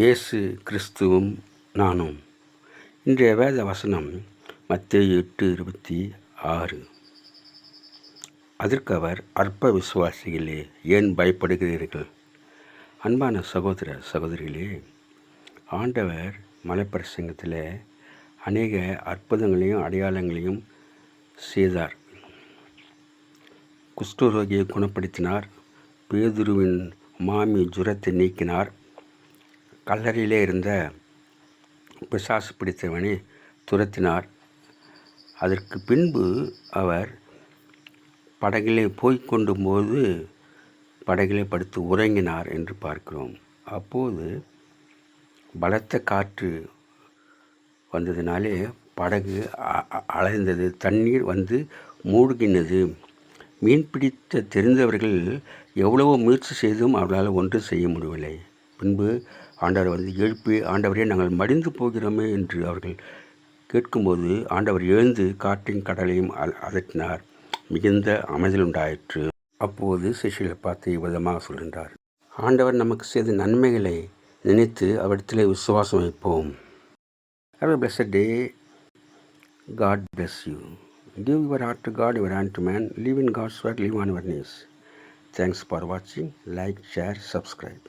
இயேசு கிறிஸ்துவும் நானும். இன்றைய வேத வசனம் மத்தேயு 8:26. அதற்கு அவர், அற்ப விசுவாசிகளே, ஏன் பயப்படுகிறீர்கள்? அன்பான சகோதர சகோதரிகளே, ஆண்டவர் மலைப்பிரசங்கத்தில் அநேக அற்புதங்களையும் அடையாளங்களையும் செய்தார். குஷ்டரோகியை குணப்படுத்தினார். பேதுருவின் மாமி ஜுரத்தை நீக்கினார். கல்லறையிலே இருந்த பிசாசு பிடித்தவனை துரத்தினார். அதற்கு பின்பு அவர் படகிலே போய்க்கொண்டும் போது படகிலே படுத்து உறங்கினார் என்று பார்க்கிறோம். அப்போது பலத்த காற்று வந்ததினாலே படகு அலைந்தது, தண்ணீர் வந்து மூழ்கினது. மீன் பிடித்த தெரிந்தவர்கள் எவ்வளவோ முயற்சி செய்தும் அவர்களால் ஒன்றும் செய்ய முடியவில்லை. பின்பு ஆண்டவர் வந்து எழுப்பி, ஆண்டவரே, நாங்கள் மடிந்து போகிறோமே என்று அவர்கள் கேட்கும்போது ஆண்டவர் எழுந்து காற்றின் கடலையும் அதட்டினார். மிகுந்த அமைதல் உண்டாயிற்று. அப்போது சிஷ்யர்களை பார்த்து விதமாக சொல்கின்றார், ஆண்டவர் நமக்கு செய்த நன்மைகளை நினைத்து அவரிடத்திலே விசுவாசம் வைப்போம். Have a blessed day. God bless you. Give your heart to God, your hand to man. Live in God's word, live on your knees. Thanks for watching. Like, share, subscribe.